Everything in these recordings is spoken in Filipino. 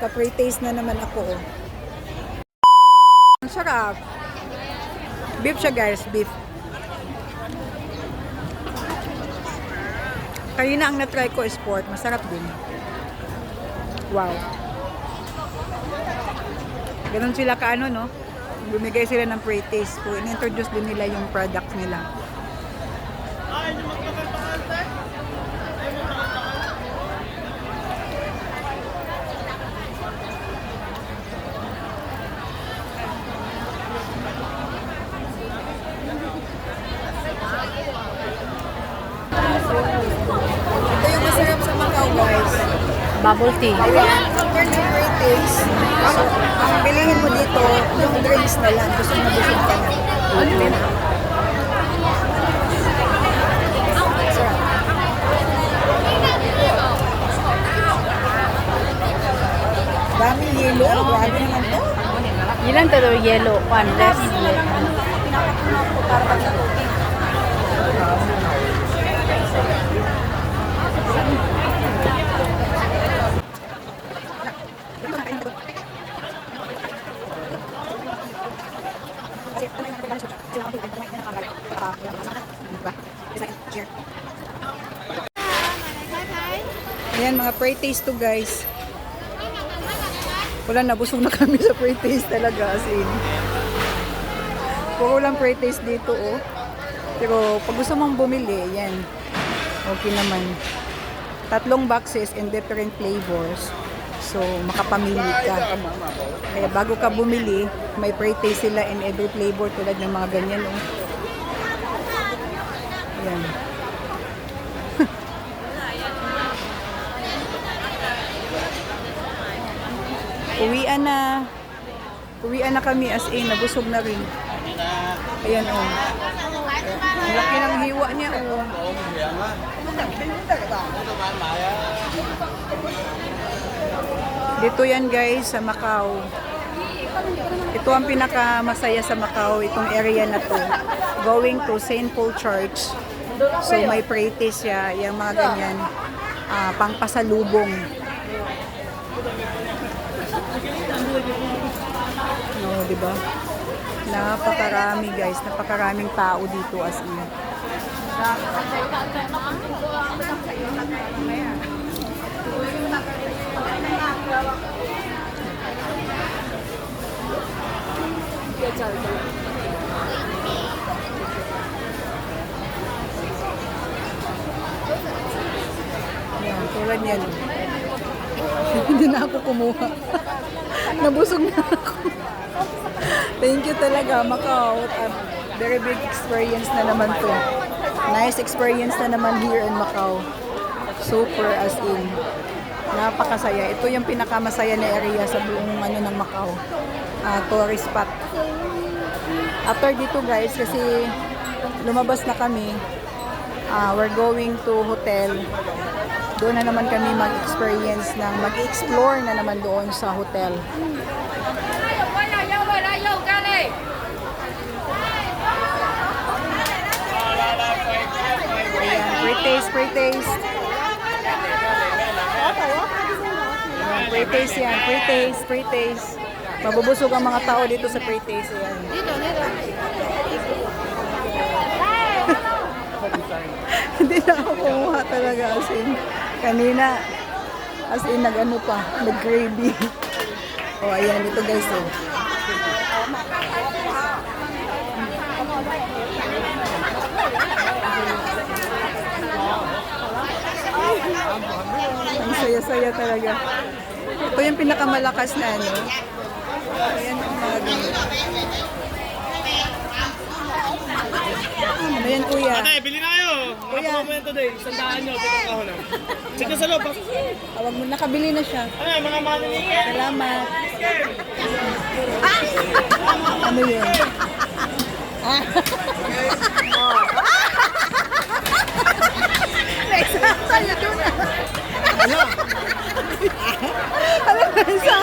Ka-pre-taste na naman ako. Oh. Ang sarap. Beef siya guys, beef. Kanina ang na-try ko is pork. Masarap din. Wow. Ganun sila kaano, no? Bumigay sila ng pre-taste po. In-introduce din nila yung products nila. Ito yung masarap sa Macau, guys. Bubble tea. After ng pre-taste, so, ang bilihin mo dito, yung drinks na lang. Busog na busog ka na. Daming yelo. Grabe naman to. Ilan to the yellow? One less. Pinakapunan ko para pag sa tubig. Ayan, mga pre-taste to guys. Wala, nabusog na kami sa pre-taste talaga as in. Puro lang pre-taste dito oh. Pero pag gusto mong bumili, yan. Okay naman. 3 boxes in different flavors. So, makapamili ka. Kaya bago ka bumili, may pre-taste sila in every flavor tulad ng mga ganyan oh. Yan. Uwian na. Uwian na kami as in, nabusog na rin. Ayan oh. Ang laki ng hiwa niya oh. Dito yan guys sa Macau. Ito ang pinakamasaya sa Macau, itong area na to. Going to St. Paul Church. So may pre-taste siya, yung mga ganyan. Pangpasalubong. No, di ba? Napakarami guys, napakaraming tao dito as in. Yan, tulad yan. Hindi na ako kumuha. Nabusog na ako. Thank you talaga, Macau. Very big experience na naman to. Nice experience na naman here in Macau. Super as in. Napakasaya. Ito yung pinakamasaya na area sa buong ng Macau. Tourist spot. After dito guys, kasi lumabas na kami. We're going to hotel. Doon na naman kami mag-experience ng mag-explore na naman doon sa hotel. Ayan, pre-taste, pre-taste. Pre-taste yan, pre-taste, pre-taste. Mabubusog ang mga tao dito sa pre-taste. Ayan. Hindi na ako kumuha talaga as in. Kanina, as in nag-ano pa, nag-gravy. O ayan, dito guys oh. Ang saya-saya talaga. Ito yung pinakamalakas na ano. Ayan ang mga ganyan. Ano yan kuya? Ate, bili na kayo! Kuya. Mga po today, 100 nyo, pitang kahon na. Check na sa loob. Tawag mo, nakabili na siya. Ano yung mga maniligan? Salamat. Ano yun? Naisakta niya doon na. Ano? Ano na isa?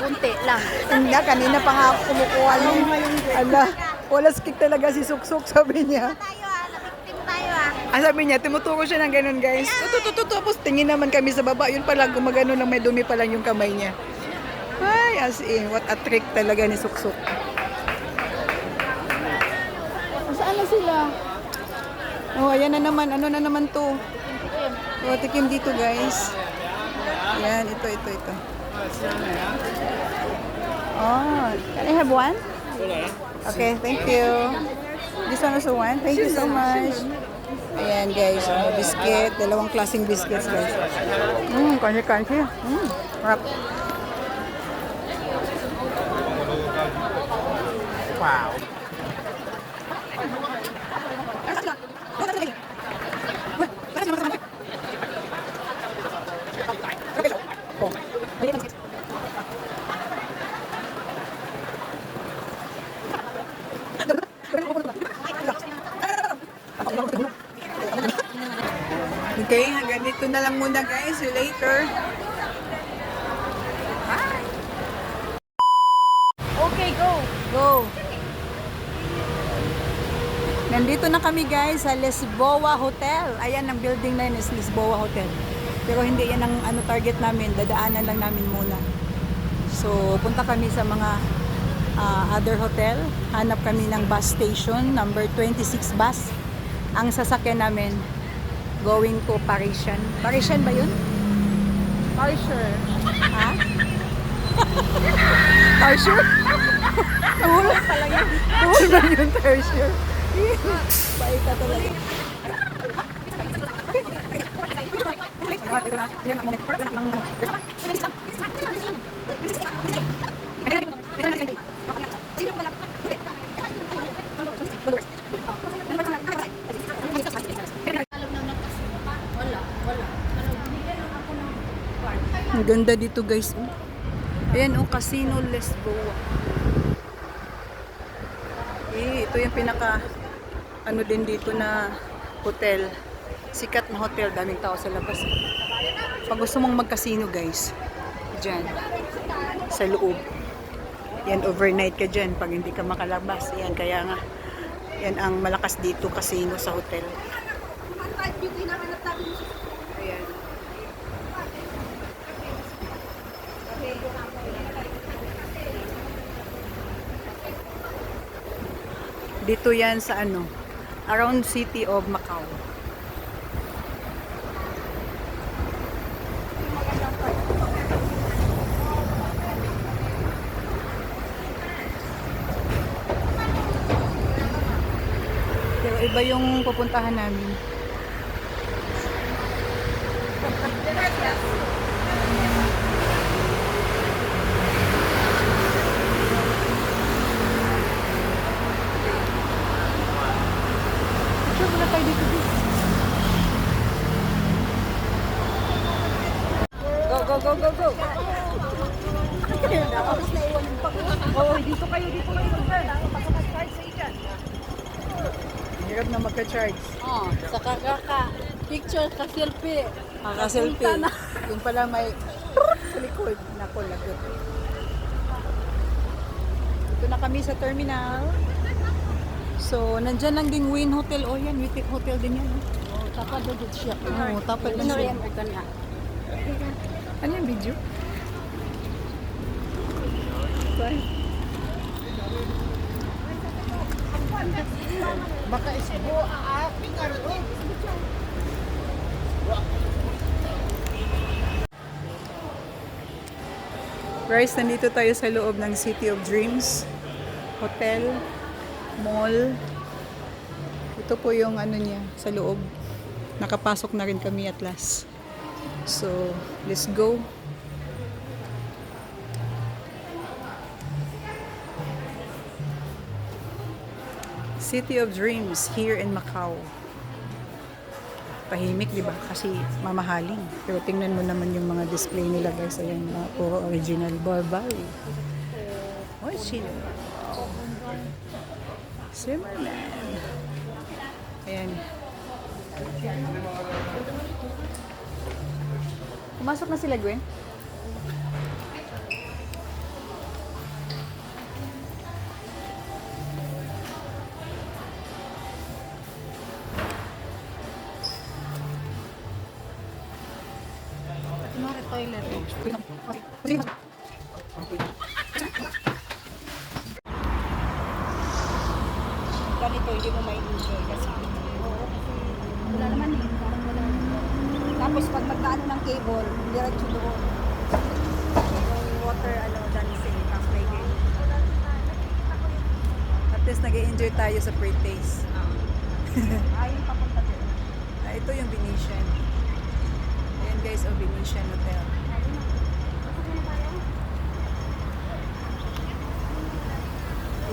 Bunti lang. Hindi, kanina pa nga ako kumukuha nung, ala, wala skik talaga si Suksuk, sabi niya. Tayo nabiktim tayo sabi niya, tumuturo siya ng ganun, guys. Tapos tingin naman kami sa baba. Yun pala, gumagano lang, may dumi pa lang yung kamay niya. Ay, as in, what a trick talaga ni Suksuk. Saan na sila? Oh, ayan na naman. Ano na naman to? Oh, tikim dito, guys. Yan, ito. Oh, can I have one? Okay, thank you. This one also one. Thank you so much. Ayan, guys. Biscuit. Dalawang klaseng biscuits, guys. Kansi. Harap. Wow. Okay, hanggang dito na lang muna, guys. See you later. Okay, go. Go! Nandito na kami, guys, sa Lisboa Hotel. Ayan, ang building na yun is Lisboa Hotel. Pero hindi yan ang target namin. Dadaanan lang namin muna. So, punta kami sa mga other hotel. Hanap kami ng bus station, number 26 bus. Ang sasakyan namin, going to Parisian. Parisian ba yun? Parisian. Ha? Parisian? Nahulog pala yun. Nahulog ba yun, Parisian? Bait ka talaga. Ang ganda dito, guys. Ayan, Casino Lisboa. Ito yung pinaka ano din dito na hotel. Sikat na hotel, daming tao sa labas. Pag gusto mong mag-casino, guys, dyan sa loob. Yan, overnight ka dyan pag hindi ka makalabas. Yan, kaya nga yan ang malakas dito, casino sa hotel. Ayan. Dito yan sa ano, around city of Macau. Pero iba yung pupuntahan namin. Sure, wala tayo dito. Go. Oh, dito kayo. Hirap na magka-charge. Oh, sa kakaka. Picture ka selfie. Selfie. Yung pala may sa likod. Nako, lagot. Ito na kami sa terminal. So, nandyan lang din Wynn Hotel. Oh, yan. Wynn Hotel din yan. Oh, tapad doon siya. Oo, tapad lang siya. Ano yung video? Bye. Baka isbo ang aking ano. Guys, nandito tayo sa loob ng City of Dreams Hotel, mall. Ito po yung ano niya sa loob. Nakapasok na rin kami at last. So, let's go. City of Dreams here in Macau. Tahimik, di ba? Kasi mamahaling. Pero tingnan mo naman yung mga display nila, guys. Ayan, puro original Burberry. Oh, chill. Simmerman. Ayan. Pumasok na sila, Gwen? toilet. Ganito, hindi mo may enjoy kasi wala naman eh. Parang wala. Tapos pag magkaano ng cable, diretso doon. Yung water, dancing, tapos may game. At least nag-enjoy tayo sa pre-taste. Ayun papunta doon. Ito yung Venetian. Ayan guys, Venetian Hotel.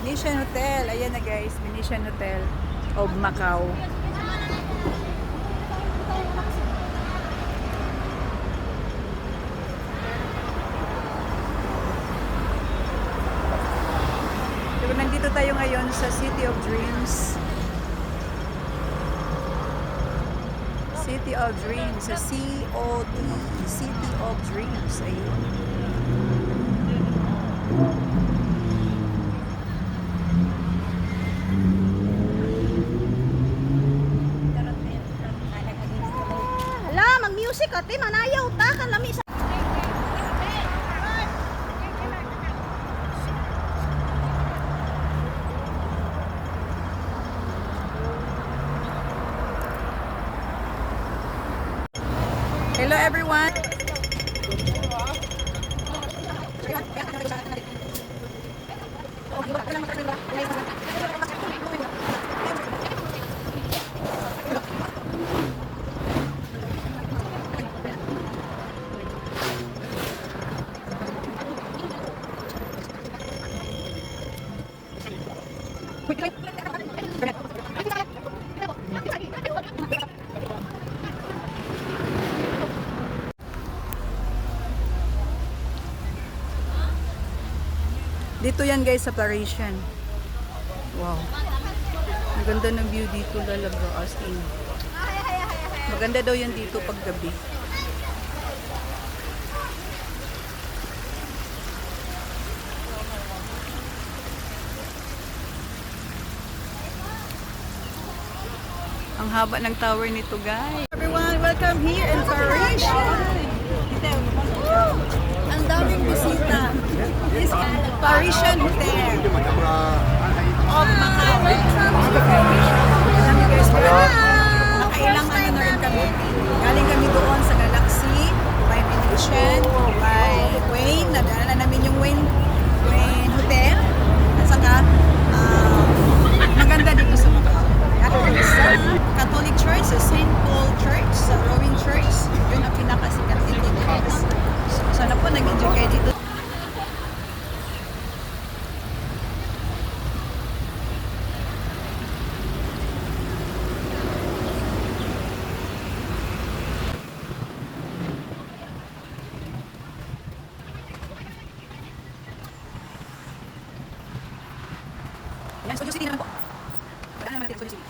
Venetian Hotel. Ayan na guys, Venetian Hotel of Macau. So, nandito tayo ngayon sa City of Dreams. City of Dreams. Sa COD. City of Dreams. Ayun. Hala, mag-music ate, manayaw ta, kalami sa... Hello everyone. Dito yan guys sa Parisian. Wow. Ang ganda ng view dito talaga as in. Maganda daw yan dito pag gabi. Ang haba ng tower nito guys. Everyone, welcome here in Parisian. Ang daming bisita. This Parisian Hotel of Macau. Alam niyo guys, nakailang ano na rin kami. Galing kami doon sa Galaxy, by Venetian, by Wayne. Nadala na namin yung Wayne Hotel. At saka, maganda dito sa Macau. At sa Catholic Church, sa St. Paul Church, sa Rowan Church, yun ang pinakasikat dito guys. So, sana po nag-enjoy kayo dito. Yan, Studio City naman po. Wala naman natin Studio City.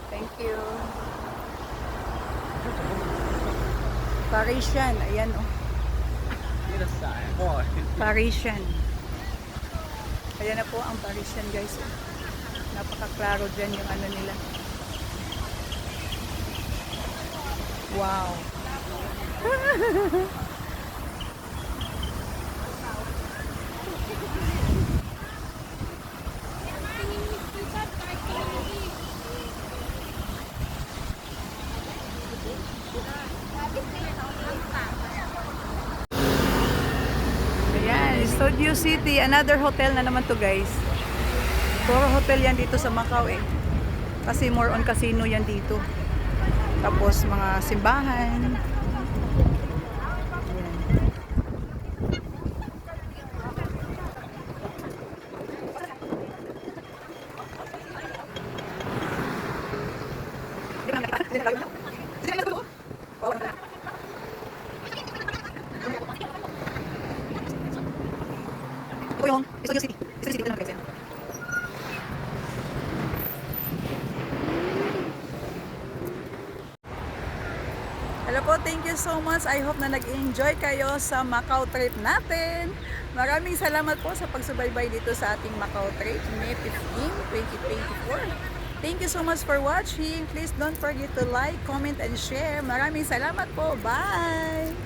Thank you. Parisian, ayan oh. Parisian. Ayan na po ang Parisian guys. Napaka-klaro dyan yung ano nila. Wow. Ayan, Studio City. Another hotel na naman to guys. Puro hotel yan dito sa Macau eh. Kasi more on casino yan dito. Tapos mga simbahan. Ito yung Studio City. Studio City lang guys yan. Hello po, thank you so much. I hope na nag-enjoy kayo sa Macau trip natin. Maraming salamat po sa pagsubaybay dito sa ating Macau trip, May 15, 2024. Thank you so much for watching. Please don't forget to like, comment, and share. Maraming salamat po. Bye!